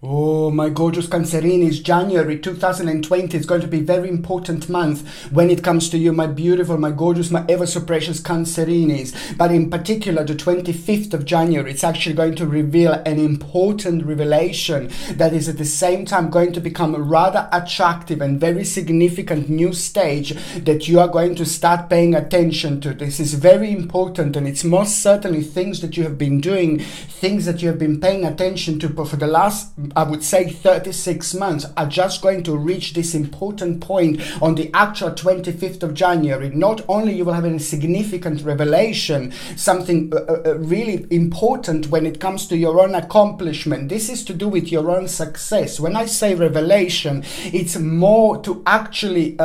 Oh, my gorgeous Cancerinis, January 2020 is going to be a very important month when it comes to you, my beautiful, my gorgeous, my ever so precious Cancerinis. But in particular, the 25th of January, it's actually going to reveal an important revelation that is at the same time going to become a rather attractive and very significant new stage that you are going to start paying attention to. This is very important, and it's most certainly things that you have been doing, things that you have been paying attention to for the last, I would say, 36 months are just going to reach this important point on the actual 25th of January. Not only you will have a significant revelation, something really important when it comes to your own accomplishment. This is to do with your own success. When I say revelation, it's more to actually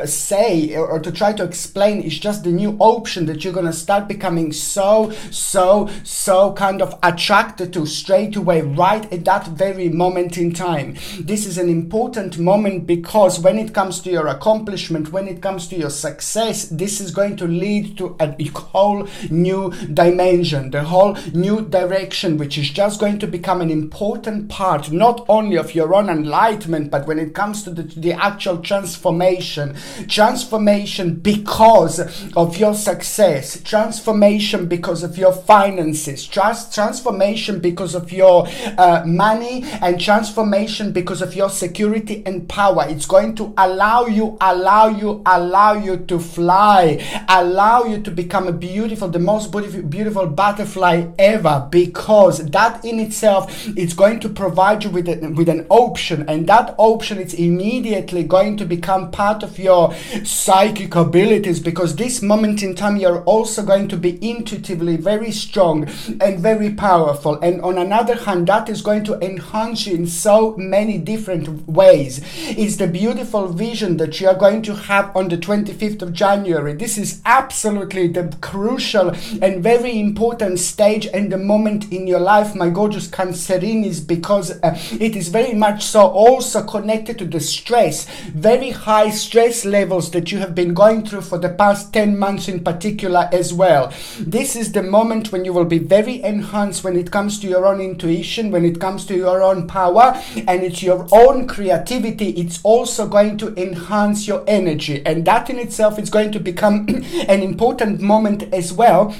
say or to try to explain. It's just the new option that you're going to start becoming so kind of attracted to straight away, right at that very moment in time. This is an important moment because when it comes to your accomplishment, when it comes to your success, this is going to lead to a whole new dimension, the whole new direction, which is just going to become an important part, not only of your own enlightenment, but when it comes to the actual transformation because of your success, transformation because of your finances, transformation because of your money, and transformation because of your security and power. It's going to allow you to fly, allow you to become the most beautiful butterfly ever, because that in itself is going to provide you with an option, and that option is immediately going to become part of your psychic abilities, because this moment in time you're also going to be intuitively very strong and very powerful. And on another hand, that is going to enhance you in so many different ways. It's the beautiful vision that you are going to have on the 25th of January. This is absolutely the crucial and very important stage and the moment in your life, my gorgeous Cancerinis, because it is very much so also connected to the stress, very high stress levels that you have been going through for the past 10 months in particular as well. This is the moment when you will be very enhanced when it comes to your own intuition, when it comes to your own power, and it's your own creativity. It's also going to enhance your energy, and that in itself is going to become an important moment as well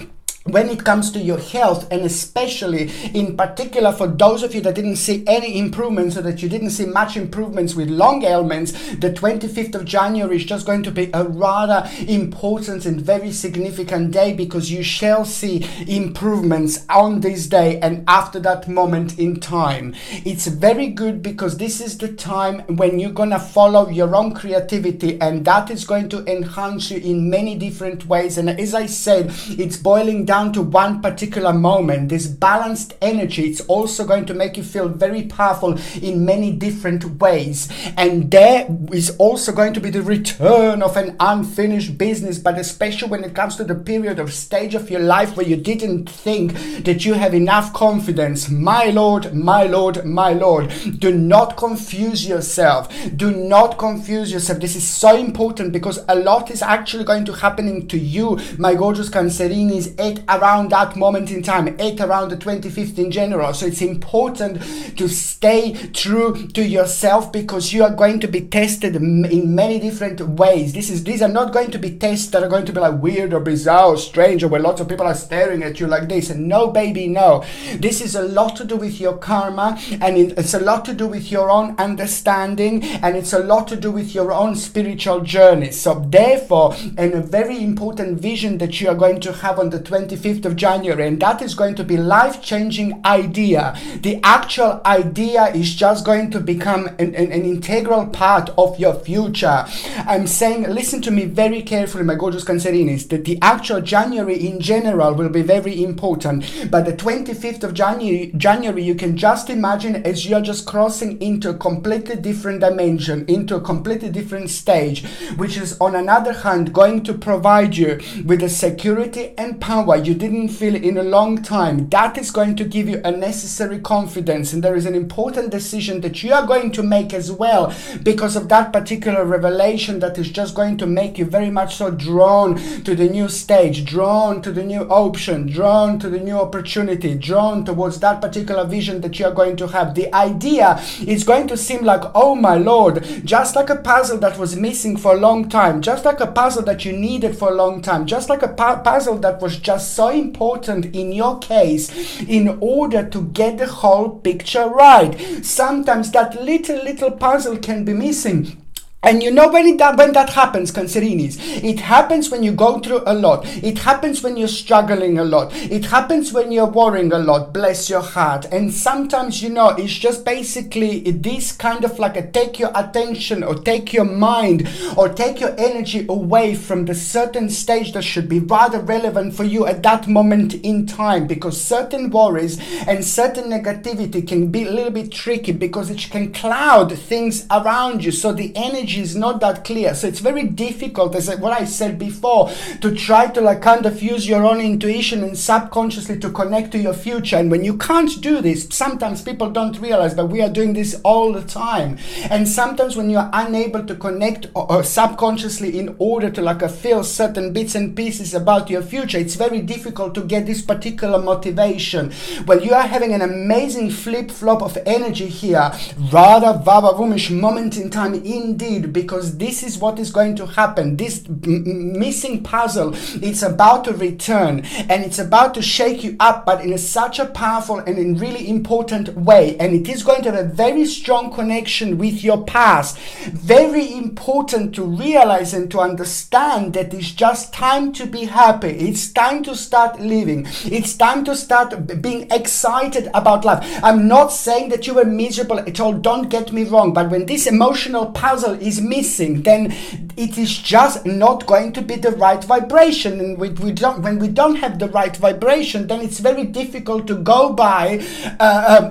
when it comes to your health, and especially in particular for those of you that didn't see any improvements, or that you didn't see much improvements with long ailments. The 25th of January is just going to be a rather important and very significant day, because you shall see improvements on this day and after that moment in time. It's very good because this is the time when you're gonna follow your own creativity, and that is going to enhance you in many different ways. And as I said, it's boiling down to one particular moment. This balanced energy, it's also going to make you feel very powerful in many different ways. And there is also going to be the return of an unfinished business, but especially when it comes to the period of stage of your life where you didn't think that you have enough confidence. My Lord, do not confuse yourself. Do not confuse yourself. This is so important because a lot is actually going to happening to you, my gorgeous Cancerinis, at around that moment in time, at around the 25th in general. So it's important to stay true to yourself, because you are going to be tested in many different ways. These are not going to be tests that are going to be like weird or bizarre or strange, or where lots of people are staring at you like this. And no, baby, no. This is a lot to do with your karma, and it's a lot to do with your own understanding, and it's a lot to do with your own spiritual journey. So therefore, and a very important vision that you are going to have on the 25th of January, and that is going to be life-changing idea. The actual idea is just going to become an integral part of your future. I'm saying, listen to me very carefully, my gorgeous Cancerinis, that the actual January in general will be very important, but the 25th of January, you can just imagine as you're just crossing into a completely different dimension, into a completely different stage, which is on another hand going to provide you with the security and power you didn't feel in a long time, that is going to give you a necessary confidence. And there is an important decision that you are going to make as well because of that particular revelation that is just going to make you very much so drawn to the new stage, drawn to the new option, drawn to the new opportunity, drawn towards that particular vision that you are going to have. The idea is going to seem like, oh my Lord, just like a puzzle that was missing for a long time, just like a puzzle that you needed for a long time, just like a puzzle that was just so important in your case in order to get the whole picture right. Sometimes that little puzzle can be missing. And you know when that happens, Cancerinis, it happens when you go through a lot. It happens when you're struggling a lot. It happens when you're worrying a lot, bless your heart. And sometimes, it's just basically this kind of like a take your attention or take your mind or take your energy away from the certain stage that should be rather relevant for you at that moment in time, because certain worries and certain negativity can be a little bit tricky because it can cloud things around you. So the energy is not that clear, so it's very difficult, as what I said before, to try to like kind of use your own intuition and subconsciously to connect to your future. And when you can't do this, sometimes people don't realize, but we are doing this all the time. And sometimes when you're unable to connect or subconsciously in order to like feel certain bits and pieces about your future, it's very difficult to get this particular motivation. Well, you are having an amazing flip-flop of energy here, rather vavavoom-ish moment in time indeed, because this is what is going to happen. This missing puzzle, it's about to return and it's about to shake you up, but in such a powerful and in really important way. And it is going to have a very strong connection with your past. Very important to realize and to understand that it's just time to be happy. It's time to start living. It's time to start being excited about life. I'm not saying that you were miserable at all, don't get me wrong, but when this emotional puzzle is missing, then it is just not going to be the right vibration. And when we don't have the right vibration, then it's very difficult to go by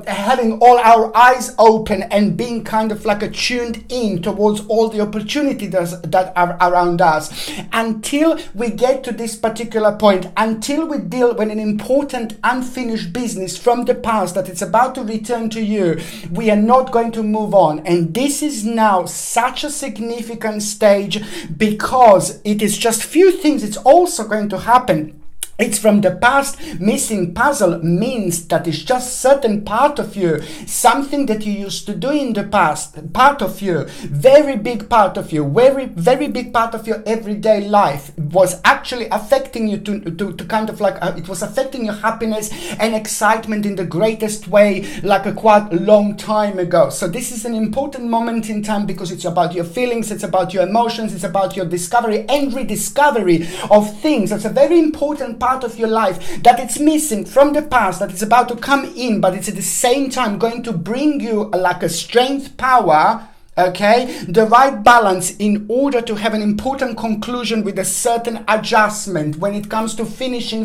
having all our eyes open and being kind of like tuned in towards all the opportunities that are around us. Until we get to this particular point, until we deal with an important unfinished business from the past that it's about to return to you, we are not going to move on. And this is now such a significant stage because it is just few things. It's also going to happen. It's from the past. Missing puzzle means that it's just certain part of you, something that you used to do in the past, part of you, very big part of you, very big part of your everyday life was actually affecting you to kind of like, it was affecting your happiness and excitement in the greatest way, like a quite long time ago. So this is an important moment in time because it's about your feelings, it's about your emotions, it's about your discovery and rediscovery of things. That's a very important part of your life that it's missing from the past, that it's about to come in, but it's at the same time going to bring you like a strength, power, okay, the right balance in order to have an important conclusion with a certain adjustment when it comes to finishing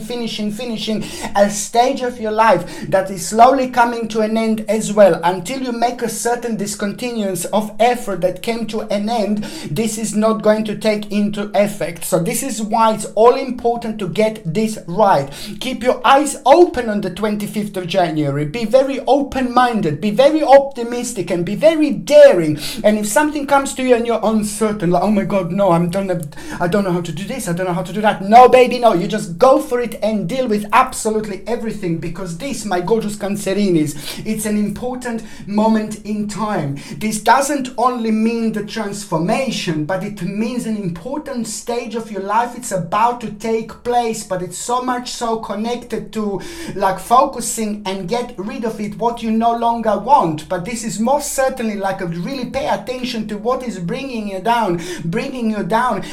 a stage of your life that is slowly coming to an end as well. Until you make a certain discontinuance of effort that came to an end, this is not going to take into effect. So this is why it's all important to get this right. Keep your eyes open on the 25th of January. Be very open-minded, be very optimistic, and be very daring. And if something comes to you and you're uncertain, like, oh my God, no, I don't know how to do this, I don't know how to do that. No, baby, no. You just go for it and deal with absolutely everything, because this, my gorgeous Cancerinis, it's an important moment in time. This doesn't only mean the transformation, but it means an important stage of your life. It's about to take place, but it's so much so connected to like focusing and get rid of it, what you no longer want. But this is most certainly like a really pay attention to what is bringing you down,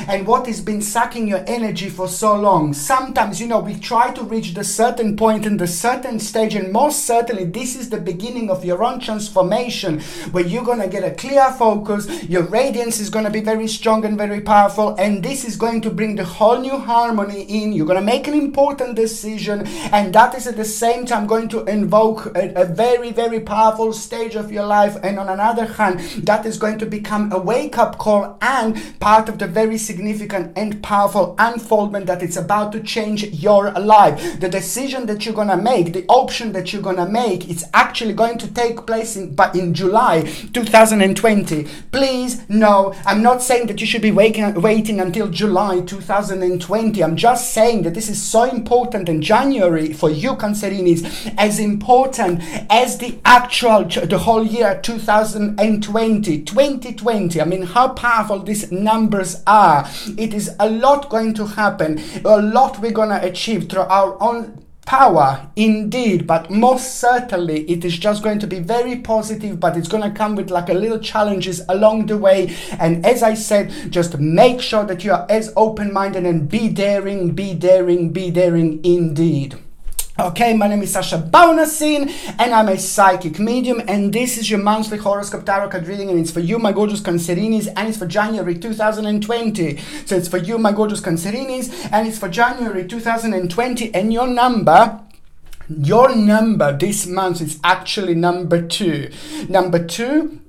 and what has been sucking your energy for so long. Sometimes, we try to reach the certain point in the certain stage, and most certainly this is the beginning of your own transformation, where you're going to get a clear focus, your radiance is going to be very strong and very powerful, and this is going to bring the whole new harmony in. You're going to make an important decision, and that is at the same time going to invoke a very, very powerful stage of your life. And on another hand, that that is going to become a wake-up call and part of the very significant and powerful unfoldment that it's about to change your life. The decision that you're going to make, the option that you're going to make, it's actually going to take place in July 2020. Please, no, I'm not saying that you should be waiting until July 2020. I'm just saying that this is so important, and January for you Cancerinis as important as the whole year 2020. I mean, how powerful these numbers are. It is a lot going to happen, a lot we're going to achieve through our own power, indeed, but most certainly it is just going to be very positive, but it's going to come with like a little challenges along the way. And as I said, just make sure that you are as open-minded and be daring indeed. Okay, my name is Sasha Bonasin and I'm a psychic medium, and this is your monthly horoscope tarot card reading, and it's for you, my gorgeous Cancerinis, and it's for January 2020. So it's for you, my gorgeous Cancerinis, and it's for January 2020, and your number this month is actually number 2. Number 2,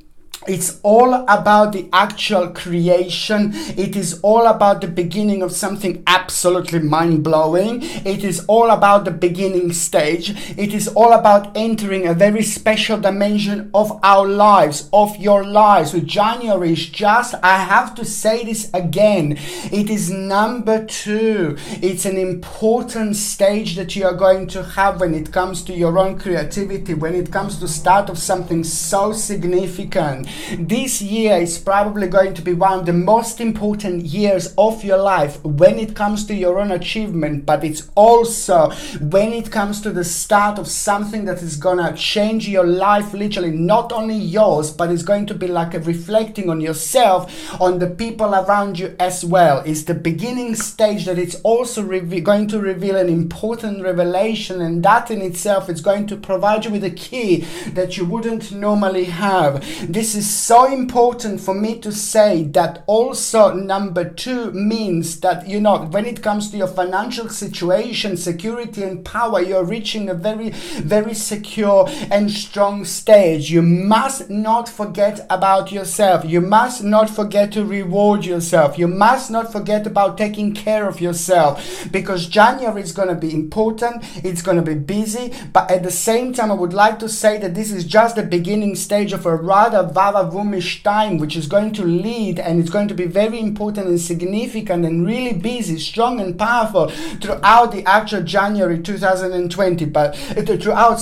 it's all about the actual creation. It is all about the beginning of something absolutely mind-blowing. It is all about the beginning stage. It is all about entering a very special dimension of our lives, of your lives. So January is just, I have to say this again, it is number 2. It's an important stage that you are going to have when it comes to your own creativity, when it comes to start of something so significant. This year is probably going to be one of the most important years of your life when it comes to your own achievement, but it's also when it comes to the start of something that is gonna change your life, literally not only yours, but it's going to be like a reflecting on yourself, on the people around you as well. It's the beginning stage that it's also going to reveal an important revelation, and that in itself is going to provide you with a key that you wouldn't normally have. This is so important for me to say that also number 2 means that, you know, when it comes to your financial situation, security and power, you're reaching a very, very secure and strong stage. You must not forget about yourself. You must not forget to reward yourself. You must not forget about taking care of yourself, because January is going to be important. It's going to be busy, but at the same time, I would like to say that this is just the beginning stage of a rather Vavavumish time, which is going to lead, and it's going to be very important and significant and really busy, strong and powerful throughout the actual January 2020, but throughout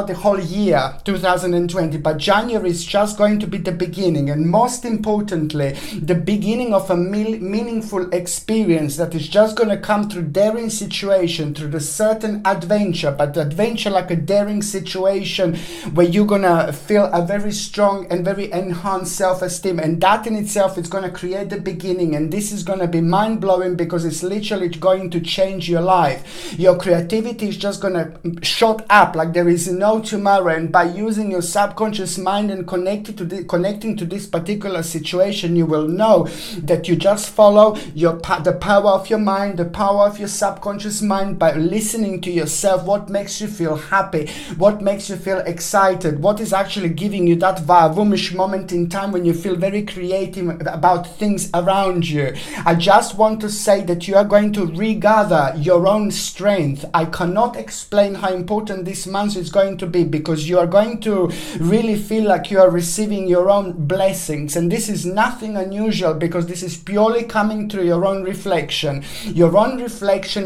the whole year 2020. But January is just going to be the beginning, and most importantly, the beginning of a meaningful experience that is just going to come through daring situation, through the certain adventure, but the adventure like a daring situation where you're gonna feel a very strong and very enhanced self-esteem, and that in itself is going to create the beginning, and this is going to be mind-blowing because it's literally going to change your life. Your creativity is just going to shot up like there is no tomorrow, and by using your subconscious mind and connecting to this particular situation, you will know that you just follow the power of your mind, the power of your subconscious mind, by listening to yourself. What makes you feel happy? What makes you feel excited? What is actually giving you that Vavumish moment in time when you feel very creative about things around you? I just want to say that you are going to regather your own strength. I cannot explain how important this month is going to be, because you are going to really feel like you are receiving your own blessings, and this is nothing unusual because this is purely coming through your own reflection,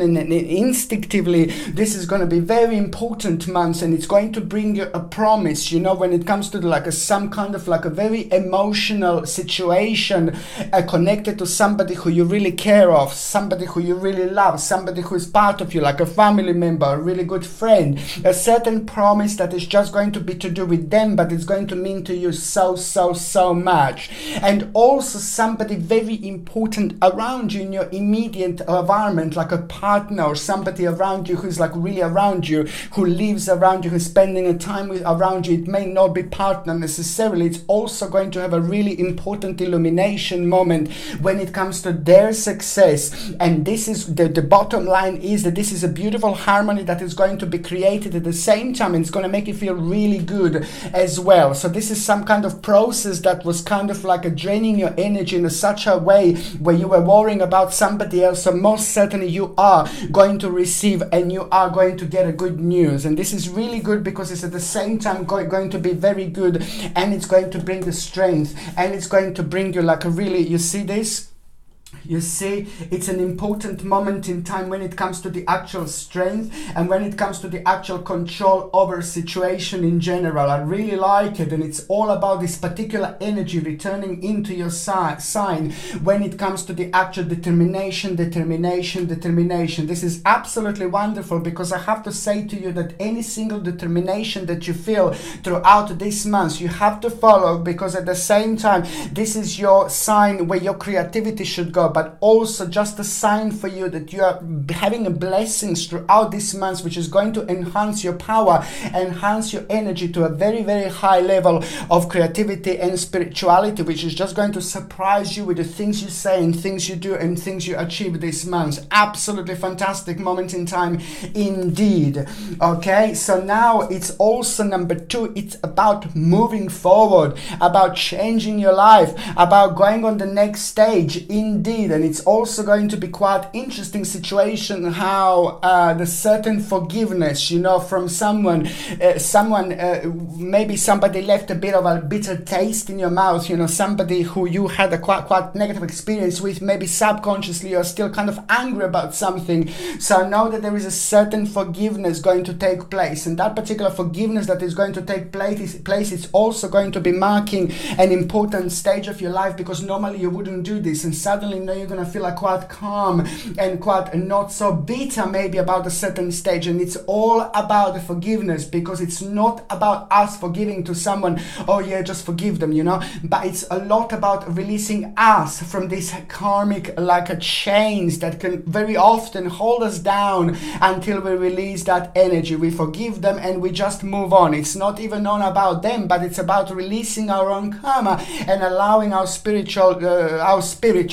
and instinctively this is going to be very important month, and it's going to bring you a promise, you know, when it comes to some kind of like a very emotional situation connected to somebody who you really care of, somebody who you really love, somebody who is part of you, like a family member, a really good friend, a certain promise that is just going to be to do with them, but it's going to mean to you so much. And also somebody very important around you in your immediate environment, like a partner or somebody around you who's like really around you, who lives around you, who's spending a time with around you. It may not be partner necessarily, family, it's also going to have a really important illumination moment when it comes to their success. And this is the bottom line, is that this is a beautiful harmony that is going to be created at the same time, and it's going to make you feel really good as well. So this is some kind of process that was kind of like a draining your energy in such a way where you were worrying about somebody else. So most certainly you are going to receive and you are going to get a good news. And this is really good because it's at the same time going to be very good, and it's going to bring the strength, and it's going to bring you like a really, you see this? You see, it's an important moment in time when it comes to the actual strength and when it comes to the actual control over situation in general. I really like it, and it's all about this particular energy returning into your sign when it comes to the actual determination. This is absolutely wonderful, because I have to say to you that any single determination that you feel throughout this month, you have to follow, because at the same time, this is your sign where your creativity should go, but also just a sign for you that you are having a blessings throughout this month, which is going to enhance your power, enhance your energy to a very, very high level of creativity and spirituality, which is just going to surprise you with the things you say and things you do and things you achieve this month. Absolutely fantastic moment in time indeed. Okay, so now it's also number 2. It's about moving forward, about changing your life, about going on the next stage indeed. And it's also going to be quite interesting situation how the certain forgiveness, you know, from someone, maybe somebody left a bit of a bitter taste in your mouth, you know, somebody who you had a quite negative experience with, maybe subconsciously you're still kind of angry about something. So know that there is a certain forgiveness going to take place, and that particular forgiveness that is going to take place is also going to be marking an important stage of your life, because normally you wouldn't do this, and suddenly now you're going to feel like quite calm and quite not so bitter maybe about a certain stage. And it's all about the forgiveness, because it's not about us forgiving to someone, oh yeah, just forgive them, you know, but it's a lot about releasing us from this karmic like a chains that can very often hold us down until we release that energy. We forgive them and we just move on. It's not even on about them, but it's about releasing our own karma and allowing our spirit,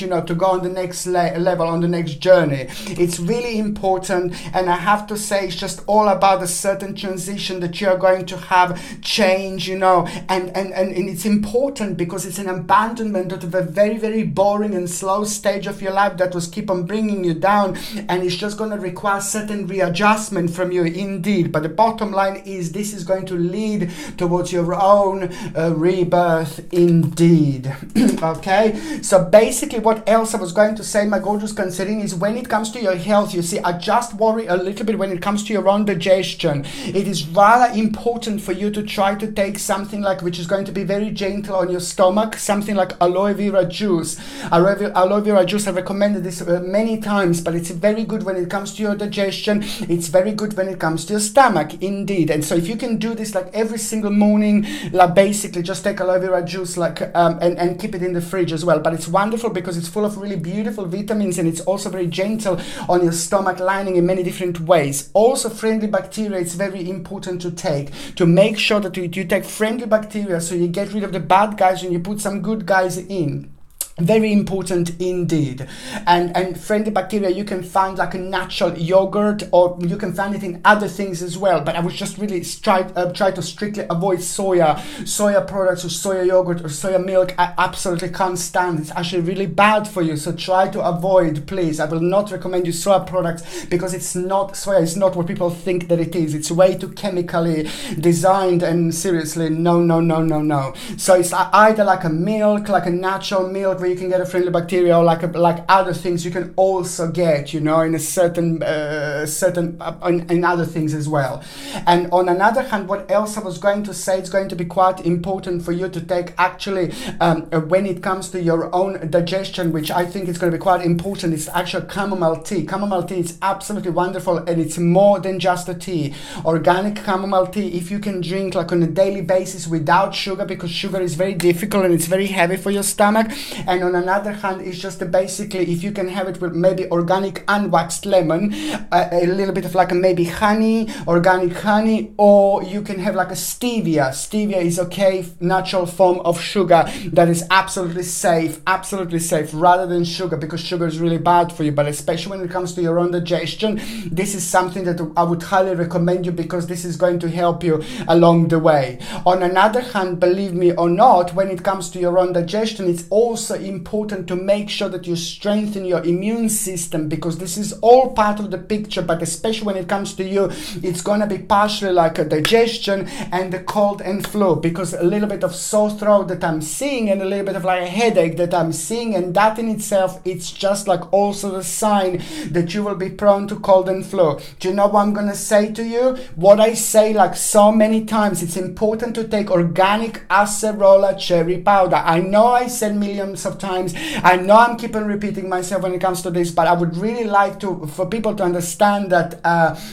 you know, to go on the next level, on the next journey. It's really important, and I have to say it's just all about a certain transition that you're going to have change, you know, and it's important because it's an abandonment of a very, very boring and slow stage of your life that was keep on bringing you down, and it's just going to require certain readjustment from you indeed. But the bottom line is this is going to lead towards your own rebirth indeed. Okay, so basically what else I was going to say, my gorgeous Cancerian, is when it comes to your health, you see, I just worry a little bit when it comes to your own digestion. It is rather important for you to try to take something like, which is going to be very gentle on your stomach, something like aloe vera juice. Aloe vera juice, I recommended this many times, but it's very good when it comes to your digestion. It's very good when it comes to your stomach indeed. And so if you can do this like every single morning, like basically just take aloe vera juice like and keep it in the fridge as well. But it's wonderful because it's full of really beautiful vitamins, and it's also very gentle on your stomach lining in many different ways. Also friendly bacteria, it's very important to take, to make sure that you take friendly bacteria, so you get rid of the bad guys and you put some good guys in. Very important indeed. And friendly bacteria you can find like a natural yogurt, or you can find it in other things as well, but I would just really try to strictly avoid soya products or soya yogurt or soya milk. I absolutely can't stand. It's actually really bad for you, so try to avoid, please. I will not recommend you soya products, because it's not, soya is not what people think that it is. It's way too chemically designed, and seriously, no. So it's either like a milk, like a natural milk where you can get a friendly bacteria, or like other things you can also get, you know, in a certain in other things as well. And on another hand, what else I was going to say, it's going to be quite important for you to take actually when it comes to your own digestion, which I think is going to be quite important. It's actually chamomile tea. Chamomile tea is absolutely wonderful, and it's more than just a tea. Organic chamomile tea, if you can drink like on a daily basis without sugar, because sugar is very difficult and it's very heavy for your stomach, and And on another hand, it's just basically if you can have it with maybe organic unwaxed lemon, a little bit of like a maybe honey, organic honey, or you can have like a stevia. Stevia is okay, natural form of sugar that is absolutely safe, rather than sugar, because sugar is really bad for you. But especially when it comes to your own digestion, this is something that I would highly recommend you, because this is going to help you along the way. On another hand, believe me or not, when it comes to your own digestion, it's also important to make sure that you strengthen your immune system, because this is all part of the picture. But especially when it comes to you, it's going to be partially like a digestion and the cold and flu, because a little bit of sore throat that I'm seeing and a little bit of like a headache that I'm seeing, and that in itself, it's just like also the sign that you will be prone to cold and flu. Do you know what I'm going to say to you? What I say like so many times, it's important to take organic acerola cherry powder. I know I said millions of times, I know I'm keeping repeating myself when it comes to this, but I would really like for people to understand that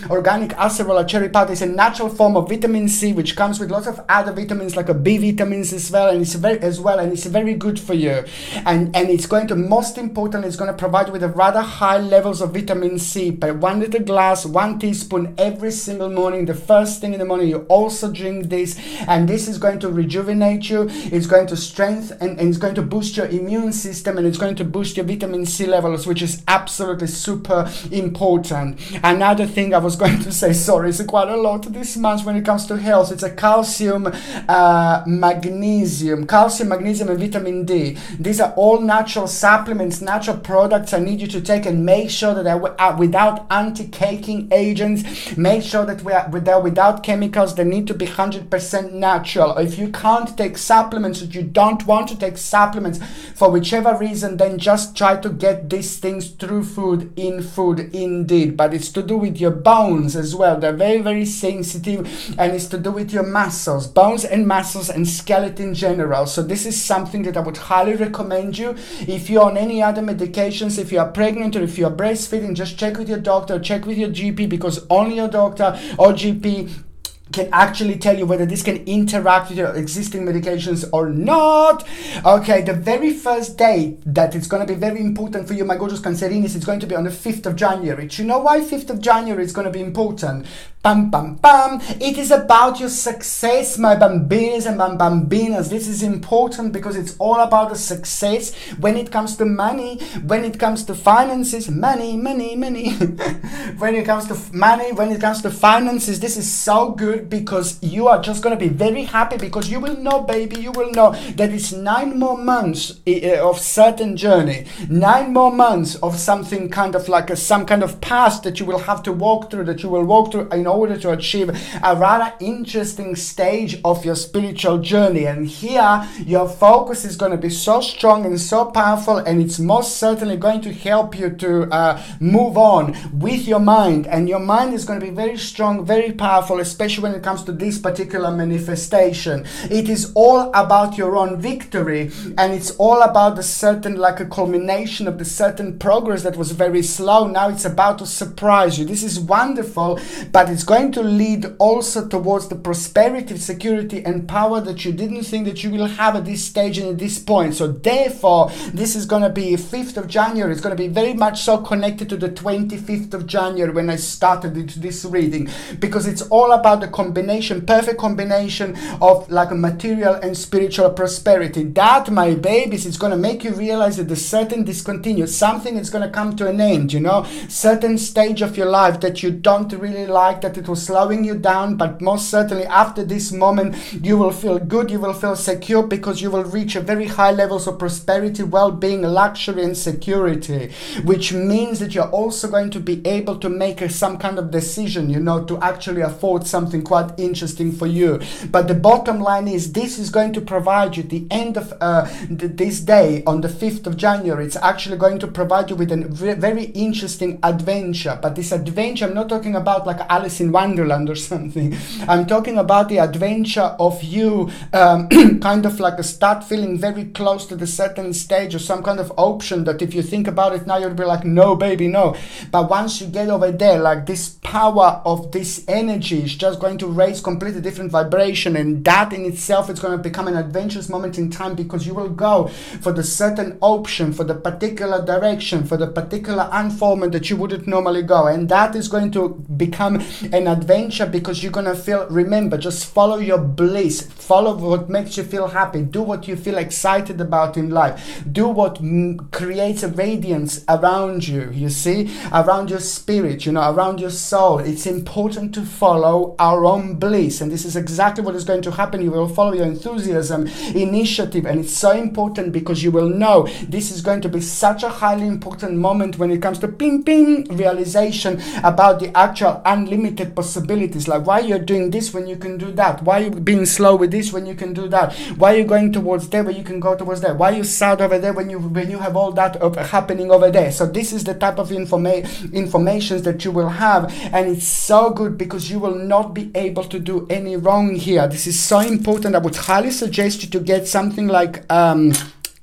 organic acerola cherry powder is a natural form of vitamin C, which comes with lots of other vitamins like B vitamins as well, and it's very good for you. And it's going to, most important, it's going to provide you with a rather high levels of vitamin C by 1 liter glass, 1 teaspoon every single morning. The first thing in the morning, you also drink this, and this is going to rejuvenate you. It's going to strengthen and it's going to boost your immune system, and it's going to boost your vitamin C levels, which is absolutely super important. Another thing I was going to say, sorry, it's quite a lot this month when it comes to health. It's a calcium, magnesium, and vitamin D. These are all natural supplements, natural products I need you to take, and make sure that they're without anti-caking agents. Make sure that they're without chemicals. They need to be 100% natural. If you can't take supplements, if you don't want to take supplements for whichever reason, then just try to get these things through food indeed. But it's to do with your bones as well. They're very, very sensitive, and it's to do with your muscles, bones and muscles and skeleton in general. So this is something that I would highly recommend you. If you're on any other medications, if you are pregnant or if you are breastfeeding, just check with your doctor, check with your GP, because only your doctor or GP can actually tell you whether this can interact with your existing medications or not. Okay, the very first day that it's going to be very important for you, my gorgeous Cancerinis, it's going to be on the 5th of January. Do you know why 5th of January is going to be important? Pam, pam, pam. It is about your success, my bambinis and bambinas. This is important because it's all about the success when it comes to money, when it comes to finances, money. When it comes to money, when it comes to finances, this is so good, because you are just going to be very happy, because you will know, baby, you will know that it's 9 more months of certain journey, 9 more months of something kind of like some kind of path that you will have to walk through, in order to achieve a rather interesting stage of your spiritual journey. And here your focus is going to be so strong and so powerful, and it's most certainly going to help you to move on with your mind. And your mind is going to be very strong, very powerful, especially when it comes to this particular manifestation. It is all about your own victory, and it's all about the certain, like a culmination of the certain progress that was very slow. Now it's about to surprise you. This is wonderful, but it's going to lead also towards the prosperity, security, and power that you didn't think that you will have at this stage and at this point. So therefore, this is going to be 5th of January. It's going to be very much so connected to the 25th of January when I started this reading, because it's all about the combination, perfect combination of like a material and spiritual prosperity. That, my babies, is going to make you realize that the certain discontinued, something is going to come to an end, you know, certain stage of your life that you don't really like, that it was slowing you down, but most certainly after this moment you will feel good, you will feel secure, because you will reach a very high levels of prosperity, well-being, luxury, and security, which means that you're also going to be able to make some kind of decision, you know, to actually afford something quite interesting for you. But the bottom line is, this is going to provide you the end of this day on the 5th of January. It's actually going to provide you with a very interesting adventure. But this adventure, I'm not talking about like Alice Alice in Wonderland or something. I'm talking about the adventure of you kind of like start feeling very close to the certain stage or some kind of option that if you think about it now, you'll be like, no, baby, no. But once you get over there, like this power of this energy is just going to raise completely different vibration, and that in itself is going to become an adventurous moment in time, because you will go for the certain option, for the particular direction, for the particular unfoldment that you wouldn't normally go, and that is going to become an adventure, because you're going to feel, remember, just follow your bliss, follow what makes you feel happy, do what you feel excited about in life, do what creates a radiance around you, you see, around your spirit, you know, around your soul. It's important to follow our own bliss, and this is exactly what is going to happen. You will follow your enthusiasm, initiative, and it's so important because you will know this is going to be such a highly important moment when it comes to ping ping realization about the actual unlimited possibilities. Like, why you're doing this when you can do that? Why you being slow with this when you can do that? Why are you going towards there when you can go towards there? Why are you sad over there when you have all that happening over there? So this is the type of information that you will have, and it's so good because you will not be able to do any wrong here. This is so important. I would highly suggest you to get something like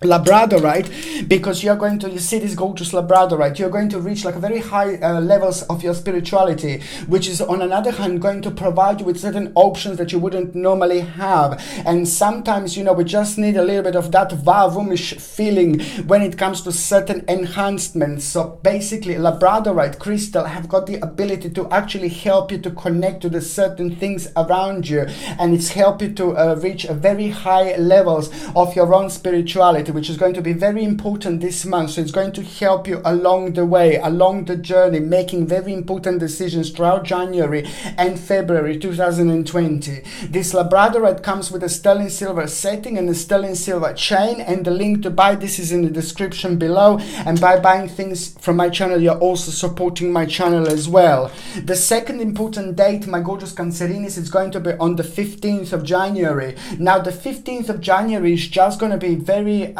labradorite, because you're going to, you see this gorgeous labradorite, you're going to reach like very high levels of your spirituality, which is on another hand going to provide you with certain options that you wouldn't normally have. And sometimes, you know, we just need a little bit of that vavumish feeling when it comes to certain enhancements. So basically labradorite crystal have got the ability to actually help you to connect to the certain things around you, and it's help you to reach very high levels of your own spirituality, which is going to be very important this month. So it's going to help you along the way, along the journey, making very important decisions throughout January and February 2020. This labradorite comes with a sterling silver setting and a sterling silver chain, and the link to buy this is in the description below. And by buying things from my channel, you're also supporting my channel as well. The second important date, my gorgeous Cancerinis, is going to be on the 15th of January. Now the 15th of January is just going to be very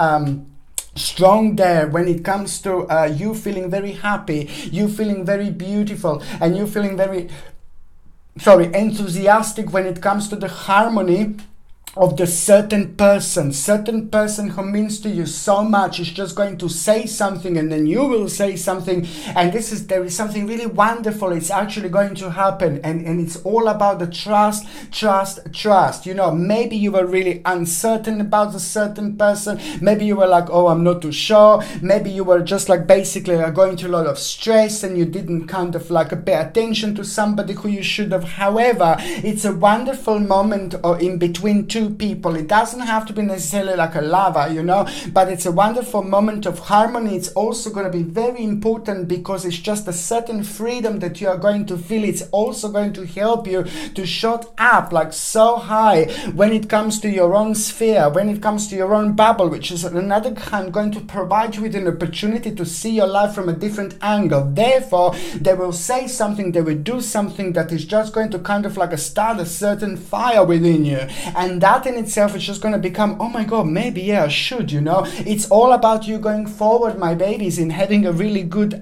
strong there when it comes to you feeling very happy, you feeling very beautiful, and you feeling very enthusiastic when it comes to the harmony of the certain person who means to you so much is just going to say something, and then you will say something, and there is something really wonderful. It's actually going to happen, and it's all about the trust. You know, maybe you were really uncertain about a certain person, maybe you were like, oh, I'm not too sure, maybe you were just like basically going through a lot of stress and you didn't kind of like pay attention to somebody who you should have. However, it's a wonderful moment in between two people. It doesn't have to be necessarily like a lover, you know, but it's a wonderful moment of harmony. It's also going to be very important because it's just a certain freedom that you are going to feel. It's also going to help you to shoot up like so high when it comes to your own sphere, when it comes to your own bubble, which is on another hand going to provide you with an opportunity to see your life from a different angle. Therefore, they will say something, they will do something that is just going to kind of like start a certain fire within you, and that in itself is just going to become, oh my god, maybe yeah, I should, you know. It's all about you going forward, my babies, in having a really good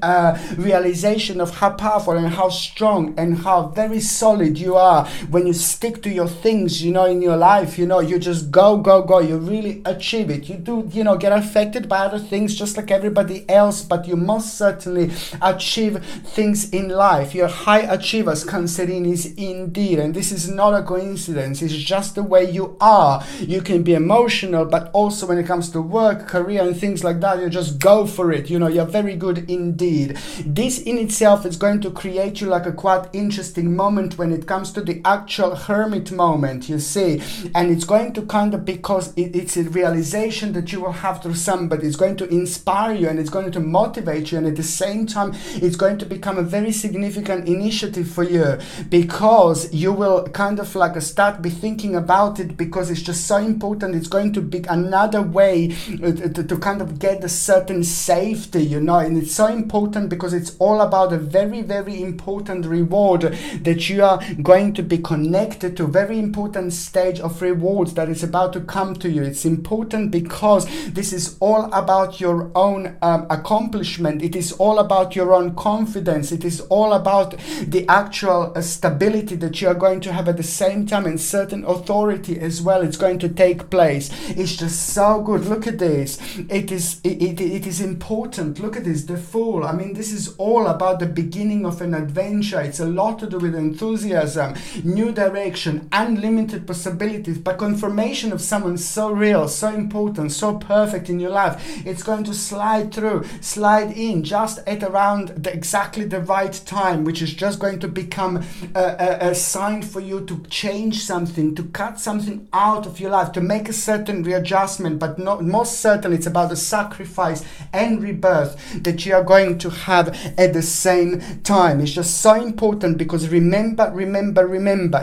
realization of how powerful and how strong and how very solid you are when you stick to your things, you know, in your life. You know, you just go, you really achieve it. You do, you know, get affected by other things just like everybody else, but you most certainly achieve things in life. You're high achievers, Cancerinis, indeed, and this is not a coincidence. It's just the way you are. You can be emotional, but also when it comes to work, career, and things like that, you just go for it. You know, you're very good indeed. This in itself is going to create you like a quite interesting moment when it comes to the actual hermit moment, you see, and it's going to kind of, because it's a realization that you will have through somebody. It's going to inspire you and it's going to motivate you, and at the same time it's going to become a very significant initiative for you, because you will kind of like start be thinking about it because it's just so important. It's going to be another way to kind of get a certain safety, you know, and it's so important because it's all about a very, very important reward that you are going to be connected to, very important stage of rewards that is about to come to you. It's important because this is all about your own accomplishment. It is all about your own confidence. It is all about the actual stability that you are going to have at the same time, and certain authority as well. It's going to take place. It's just so good. Look at this. It is important. Look at this, the Fool. I mean, this is all about the beginning of an adventure. It's a lot to do with enthusiasm, new direction, unlimited possibilities, but confirmation of someone so real, so important, so perfect in your life. It's going to slide through, slide in just at around exactly the right time, which is just going to become a sign for you to change something, to cut something out of your life, to make a certain readjustment. But most certainly it's about the sacrifice and rebirth that you are going to have at the same time. It's just so important because remember,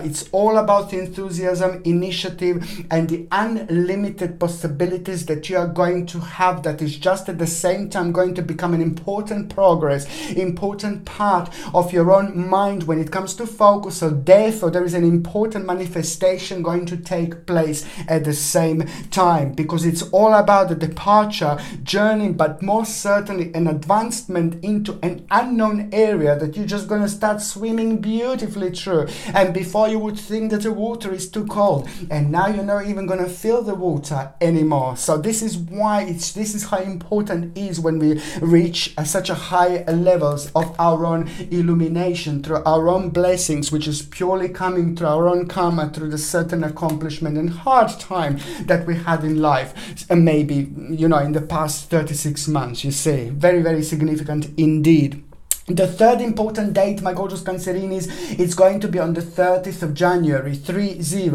it's all about enthusiasm, initiative, and the unlimited possibilities that you are going to have, that is just at the same time going to become an important progress, important part of your own mind when it comes to focus. So therefore there is an important manifestation going to take place at the same time, because it's all about the departure journey, but most certainly an advancement into an unknown area that you're just going to start swimming beautifully through. And before you would think that the water is too cold, and now you're not even going to feel the water anymore. So this is why this is how important it is when we reach such a high levels of our own illumination through our own blessings, which is purely coming through our own karma, through the certain accomplishment and hard time that we had in life, and maybe, you know, in the past 36 months. You see, very, very significant indeed. The third important date, my gorgeous Cancerinis, it's going to be on the 30th of January, 30.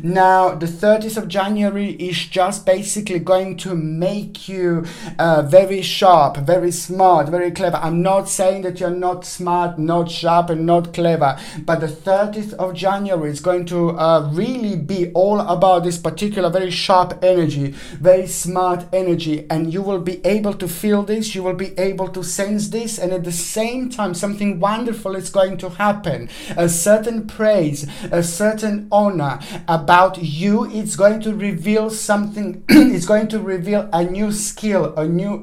Now, the 30th of January is just basically going to make you very sharp, very smart, very clever. I'm not saying that you're not smart, not sharp, and not clever, but the 30th of January is going to really be all about this particular very sharp energy, very smart energy, and you will be able to feel this, you will be able to sense this, and at the same time something wonderful is going to happen. A certain praise, a certain honor about you. It's going to reveal something. It's going to reveal a new skill, a new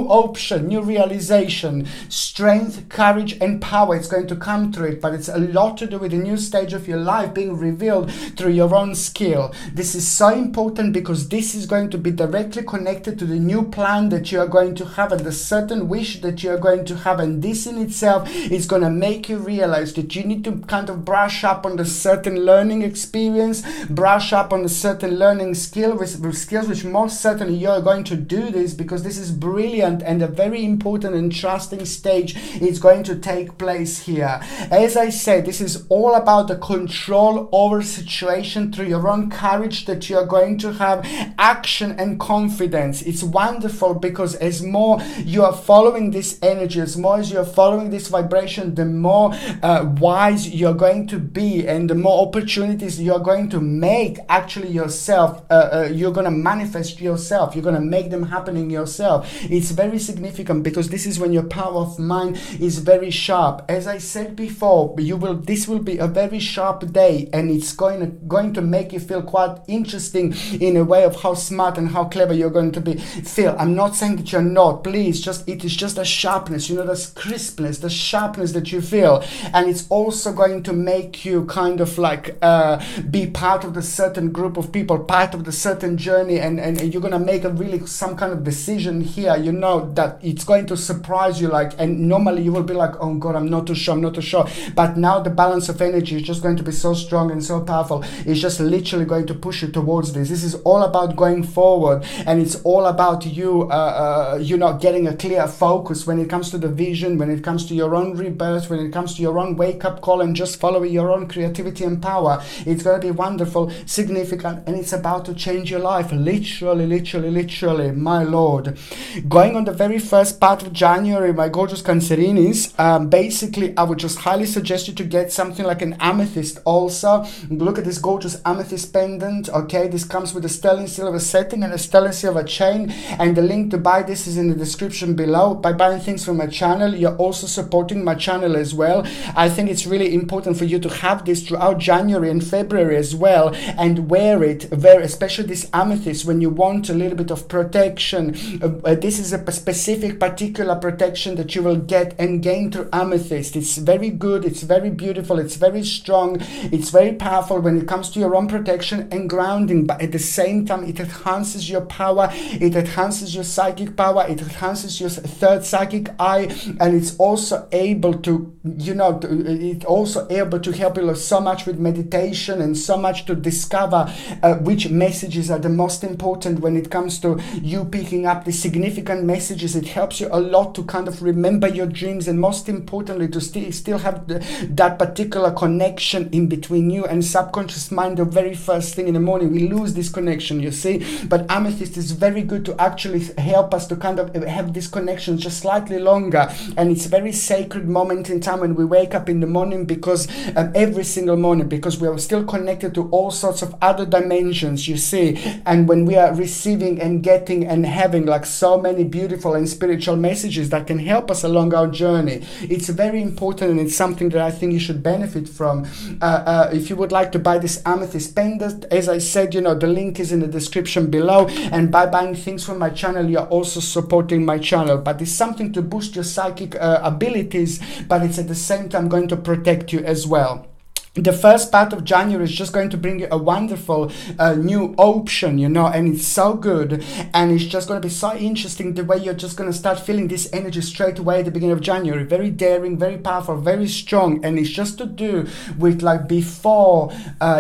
option, new realization, strength, courage, and power. It's going to come through it, but it's a lot to do with a new stage of your life being revealed through your own skill. This is so important because this is going to be directly connected to the new plan that you are going to have, and the certain wish that you are going to have, and this in itself is going to make you realize that you need to kind of brush up on the certain learning experience, brush up on a certain learning skills, which most certainly you're going to do this, because this is brilliant and a very important and trusting stage is going to take place here. As I said, this is all about the control over situation through your own courage that you are going to have, action and confidence. It's wonderful because as more you are following this energy, as more as you're following this vibration, the more wise you're going to be, and the more opportunities you're going to make actually yourself. You're going to manifest yourself. You're going to make them happening yourself. It's very significant because this is when your power of mind is very sharp. As I said before, this will be a very sharp day, and it's going to make you feel quite interesting in a way of how smart and how clever you're going to feel. I'm not saying that you're not. Please, it is just a sharpness, you know, the crispness, the sharpness that you feel, and it's also going to make you kind of like be part of the certain group of people, part of the certain journey, and you're gonna make a really some kind of decision here, you know, that it's going to surprise you, like, and normally you will be like, oh God, I'm not too sure, but now the balance of energy is just going to be so strong and so powerful. It's just literally going to push you towards this. This is all about going forward, and it's all about you you know, getting a clear focus when it comes to the vision, when it comes to your own rebirth, when it comes to your own wake-up call and just following your own creativity and power. It's going to be wonderful, significant, and it's about to change your life. Literally, my Lord. Going on the very first part of January, my gorgeous Cancerinis, basically, I would just highly suggest you to get something like an amethyst also. Look at this gorgeous amethyst pendant, okay? This comes with a sterling silver setting and a sterling silver chain, and the link to buy this is in the description below. By buying things from my channel, you're also supporting my channel as well. I think it's really important for you to have this throughout January and February as well, and wear it, especially this amethyst, when you want a little bit of protection. This is a specific particular protection that you will get and gain through amethyst. It's very good, it's very beautiful, it's very strong, it's very powerful when it comes to your own protection and grounding, but at the same time it enhances your power, it enhances your psychic power, it enhances your third psychic eye, and it's also able to, it's also able to help you so much with meditation and so much to discover which messages are the most important when it comes to you picking up the significant messages. It helps you a lot to kind of remember your dreams, and most importantly to still have that particular connection in between you and subconscious mind. The very first thing in the morning we lose this connection, you see, but amethyst is very good to actually help us to kind of have this connection just slightly longer. And it's a very sacred moment in time when we wake up in the morning, because every single morning, because we are still connected to all sorts of other dimensions, you see, and when we are receiving and getting and having like so many beautiful and spiritual messages that can help us along our journey, it's very important, and it's something that I think you should benefit from. If you would like to buy this amethyst pendant, as I said, the link is in the description below, and by buying things from my channel you're also supporting my channel. But it's something to boost your psychic abilities, but it's at the same time going to protect you as well. The first part of January is just going to bring you a wonderful new option, and it's so good, and it's just going to be so interesting the way you're just going to start feeling this energy straight away at the beginning of January. Very daring, very powerful, very strong, and it's just to do with like before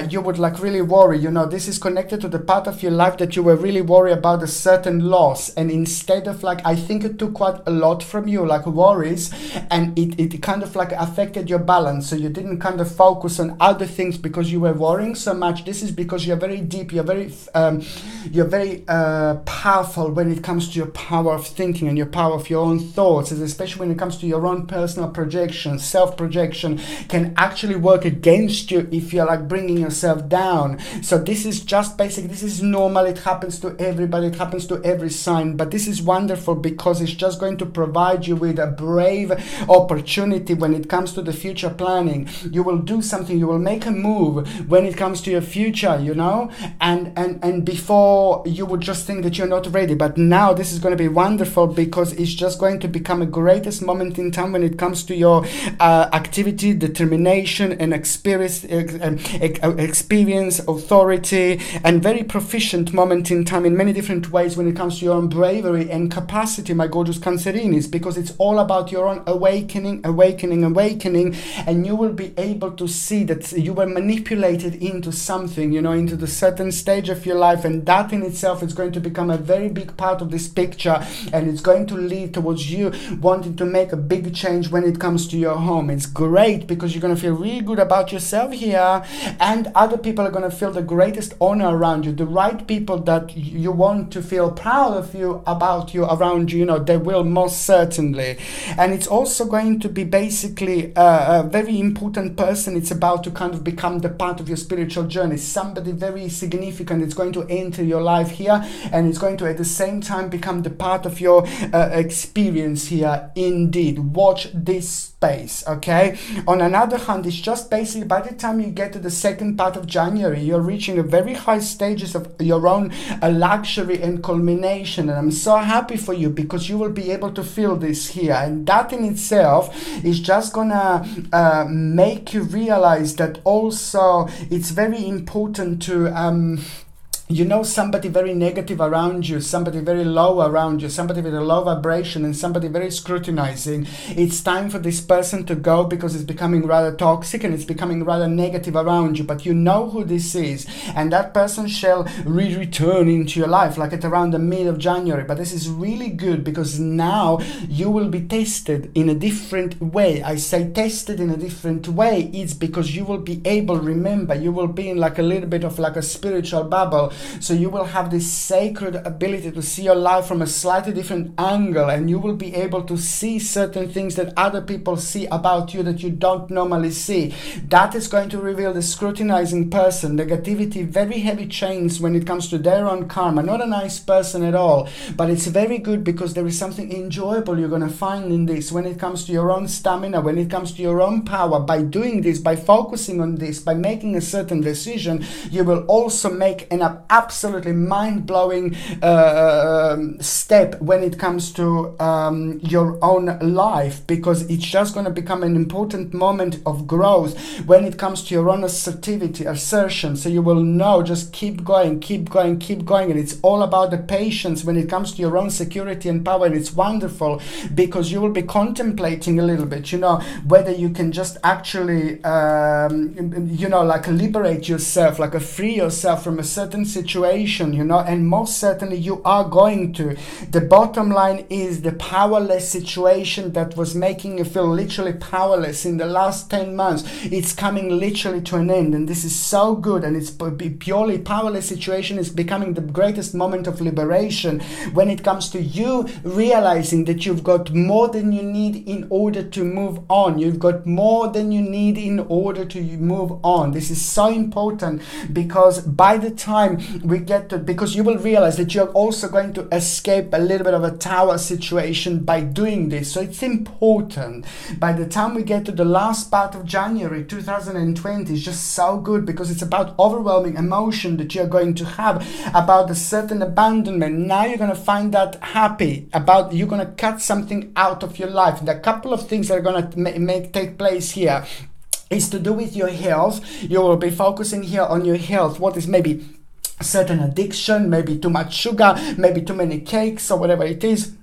you would like really worry, this is connected to the part of your life that you were really worried about a certain loss, and instead of like, I think it took quite a lot from you, like worries, and it kind of like affected your balance, so you didn't kind of focus on other things because you were worrying so much. This is because you're very deep, you're very powerful when it comes to your power of thinking and your power of your own thoughts, especially when it comes to your own personal projection. Self-projection can actually work against you if you're like bringing yourself down. So this is just basic, this is normal, it happens to everybody, it happens to every sign, but this is wonderful because it's just going to provide you with a brave opportunity when it comes to the future planning. You will do something, you will make a move when it comes to your future, and before you would just think that you're not ready, but now this is going to be wonderful because it's just going to become a greatest moment in time when it comes to your activity, determination, and experience, authority, and very proficient moment in time in many different ways when it comes to your own bravery and capacity, my gorgeous Cancerinis, because it's all about your own awakening, and you will be able to see that you were manipulated into something, into the certain stage of your life, and that in itself is going to become a very big part of this picture, and it's going to lead towards you wanting to make a big change when it comes to your home. It's great because you're going to feel really good about yourself here, and other people are going to feel the greatest honor around you. The right people that you want to feel proud of you, about you, around you, they will most certainly. And it's also going to be basically a very important person. It's about to kind of become the part of your spiritual journey. Somebody very significant is going to enter your life here, and it's going to at the same time become the part of your experience here. Indeed, watch this space, okay? On another hand, it's just basically by the time you get to the second part of January, you're reaching a very high stages of your own luxury and culmination, and I'm so happy for you because you will be able to feel this here, and that in itself is just gonna make you realize that also it's very important to you know somebody very negative around you, somebody very low around you, somebody with a low vibration, and somebody very scrutinizing. It's time for this person to go because it's becoming rather toxic and it's becoming rather negative around you. But you know who this is, and that person shall return into your life like at around the mid of January. But this is really good because now you will be tested in a different way. I say tested in a different way. It's because you will be able, remember, you will be in like a little bit of like a spiritual bubble. So you will have this sacred ability to see your life from a slightly different angle, and you will be able to see certain things that other people see about you that you don't normally see. That is going to reveal the scrutinizing person, negativity, very heavy chains when it comes to their own karma. Not a nice person at all, but it's very good because there is something enjoyable you're going to find in this when it comes to your own stamina, when it comes to your own power. By doing this, by focusing on this, by making a certain decision, you will also make an absolutely mind-blowing step when it comes to your own life, because it's just going to become an important moment of growth when it comes to your own assertion. So you will know, just keep going, keep going, keep going. And it's all about the patience when it comes to your own security and power. And it's wonderful because you will be contemplating a little bit, you know, whether you can just actually, you know, like liberate yourself, like free yourself from a certain situation, you know, and most certainly you are going to. The bottom line is the powerless situation that was making you feel literally powerless in the last 10 months, it's coming literally to an end, and this is so good. And it's purely powerless situation is becoming the greatest moment of liberation when it comes to you realizing that you've got more than you need in order to move on. You've got more than you need in order to move on. This is so important because by the time we get to, because you will realize that you're also going to escape a little bit of a tower situation by doing this. So it's important. By the time we get to the last part of January 2020, it's just so good because it's about overwhelming emotion that you're going to have about a certain abandonment. Now you're going to find that happy about, you're going to cut something out of your life. And a couple of things that are going to take place here is to do with your health. You will be focusing here on your health. What is maybe certain addiction, maybe too much sugar, maybe too many cakes or whatever it is.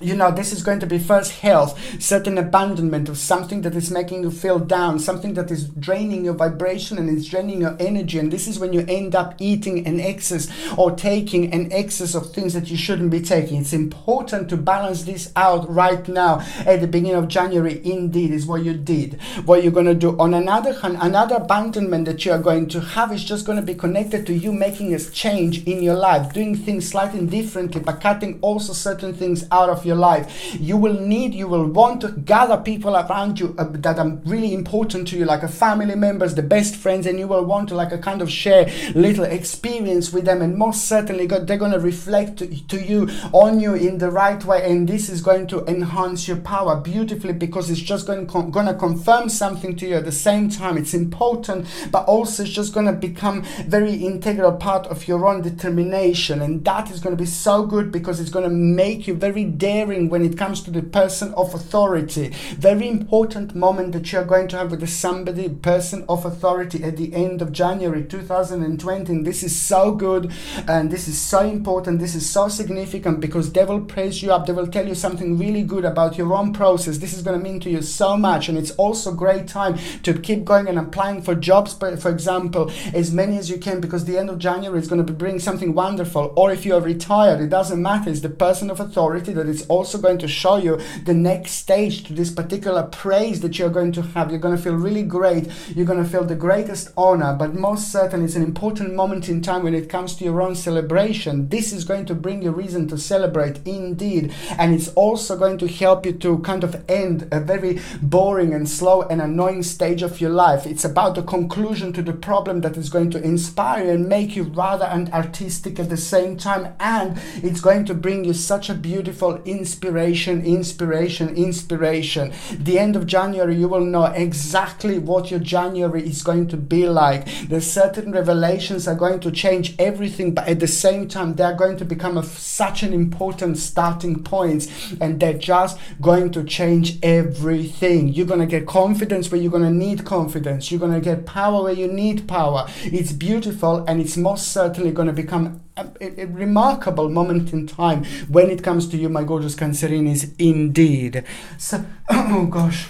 You know, this is going to be first health, certain abandonment of something that is making you feel down, something that is draining your vibration and it's draining your energy. And this is when you end up eating an excess or taking an excess of things that you shouldn't be taking. It's important to balance this out right now at the beginning of January. Indeed, is what you did. What you're going to do. On another hand, another abandonment that you are going to have is just going to be connected to you making a change in your life, doing things slightly differently, but cutting also certain things out of your life. You will want to gather people around you that are really important to you, like family members, the best friends, and you will want to like a kind of share little experience with them, and most certainly they're going to reflect to you on you in the right way, and this is going to enhance your power beautifully because it's just going to confirm something to you at the same time. It's important, but also it's just going to become very integral part of your own determination, and that is going to be so good because it's going to make you very daring when it comes to the person of authority. Very important moment that you're going to have with somebody, person of authority at the end of January 2020. And this is so good and this is so important. This is so significant because they will praise you up. They will tell you something really good about your own process. This is going to mean to you so much, and it's also a great time to keep going and applying for jobs, for example, as many as you can, because the end of January is going to bring something wonderful. Or if you are retired, it doesn't matter. It's the person of authority that is also going to show you the next stage to this particular praise that you're going to have. You're going to feel really great. You're going to feel the greatest honor, but most certainly it's an important moment in time when it comes to your own celebration. This is going to bring you reason to celebrate indeed, and it's also going to help you to kind of end a very boring and slow and annoying stage of your life. It's about the conclusion to the problem that is going to inspire you and make you rather and artistic at the same time, and it's going to bring you such a beautiful inspiration, inspiration, inspiration. The end of January, you will know exactly what your January is going to be like. There's certain revelations are going to change everything, but at the same time, they're going to become such an important starting point, and they're just going to change everything. You're going to get confidence where you're going to need confidence. You're going to get power where you need power. It's beautiful, and it's most certainly going to become a remarkable moment in time when it comes to you, my gorgeous Cancerinis, indeed. So, oh gosh.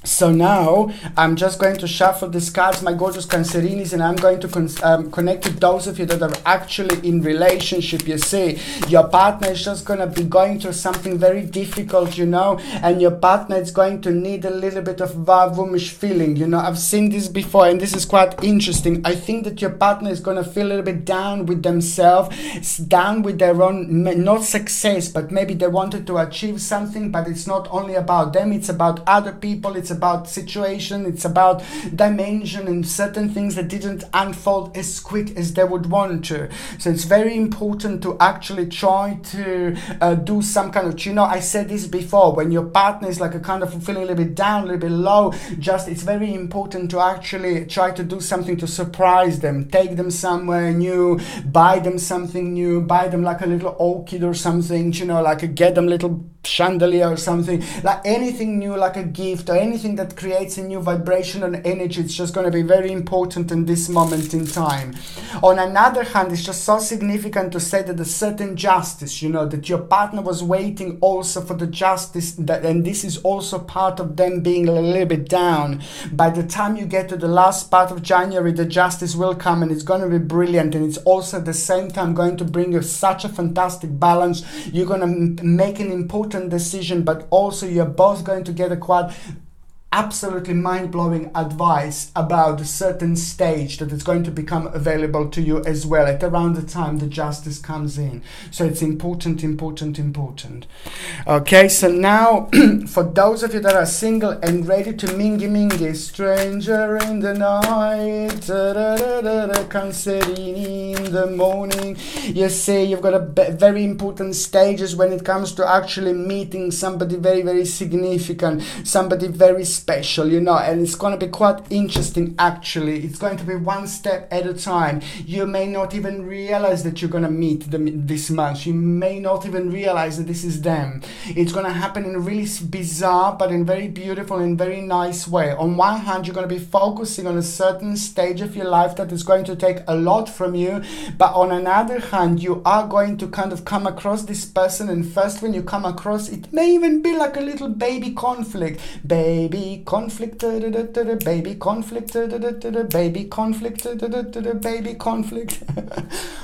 So now I'm just going to shuffle these cards, my gorgeous Cancerinis, and I'm going to connect with those of you that are actually in relationship. You see, your partner is just going to be going through something very difficult, you know, and your partner is going to need a little bit of womanish feeling. You know, I've seen this before, and this is quite interesting. I think that your partner is going to feel a little bit down with themselves, down with their own, not success, but maybe they wanted to achieve something, but it's not only about them, it's about other people, it's about situation, it's about dimension and certain things that didn't unfold as quick as they would want to. So it's very important to actually try to do some kind of, you know, I said this before, when your partner is like a kind of feeling a little bit down, a little bit low, just it's very important to actually try to do something to surprise them, take them somewhere new, buy them something new, buy them like a little orchid or something, you know, like get them little chandelier or something, like anything new, like a gift or anything that creates a new vibration and energy. It's just going to be very important in this moment in time. On another hand, it's just so significant to say that a certain justice, you know, that your partner was waiting also for the justice, that, and this is also part of them being a little bit down. By the time you get to the last part of January, the justice will come, and it's going to be brilliant, and it's also at the same time going to bring you such a fantastic balance. You're going to make an important decision, but also you're both going to get a quite absolutely mind-blowing advice about a certain stage that is going to become available to you as well at around the time the justice comes in. So it's important. Okay, so now for those of you that are single and ready to mingy, stranger in the night, Cancerini in the morning, you see you've got a very important stages when it comes to actually meeting somebody very, very significant, somebody very special, you know, and it's going to be quite interesting. Actually, it's going to be one step at a time. You may not even realize that you're going to meet them this month. You may not even realize that this is them. It's going to happen in a really bizarre but in very beautiful and very nice way. On one hand, you're going to be focusing on a certain stage of your life that is going to take a lot from you, but on another hand, you are going to kind of come across this person, and first when you come across, it may even be like a little baby conflict, baby conflict, baby conflict, baby conflict, baby conflict.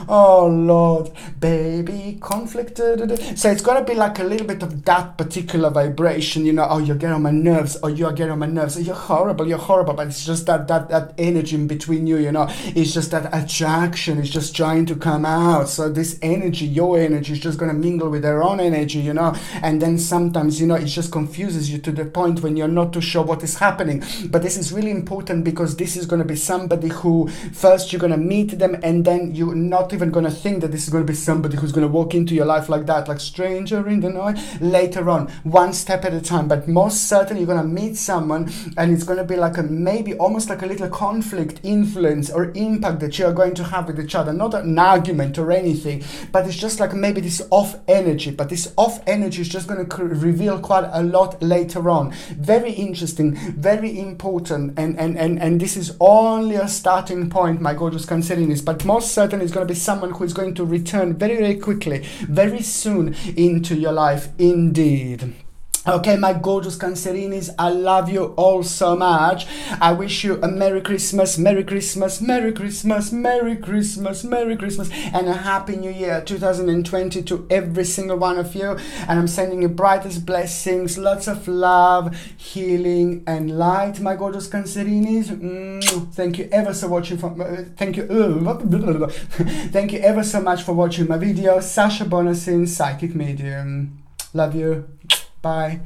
Oh Lord, baby conflict. So it's gonna be like a little bit of that particular vibration, you know. Oh, you get on my nerves, or you are getting on my nerves. Oh, you're horrible, but it's just that energy in between you, you know. It's just that attraction is just trying to come out. So this energy, your energy, is just gonna mingle with their own energy, you know. And then sometimes, you know, it just confuses you to the point when you're not too sure what is happening. But this is really important, because this is going to be somebody who first you're going to meet them, and then you're not even going to think that this is going to be somebody who's going to walk into your life like that, like stranger in the night. Later on, one step at a time, but most certainly you're going to meet someone, and it's going to be like a maybe almost like a little conflict, influence or impact that you are going to have with each other. Not an argument or anything, but it's just like maybe this off energy, but this off energy is just going to reveal quite a lot later on. Very interesting, very important, and this is only a starting point, my gorgeous Cancerinis, but most certainly it's going to be someone who is going to return very, very quickly, very soon into your life indeed. Okay, my gorgeous Cancerinis, I love you all so much. I wish you a Merry Christmas, Merry Christmas, Merry Christmas, Merry Christmas, Merry Christmas, and a Happy New Year 2020 to every single one of you. And I'm sending you brightest blessings, lots of love, healing, and light, my gorgeous Cancerinis. Thank you ever so much thank you ever so much for watching my video. Sasha Bonasin, Psychic Medium. Love you. Bye.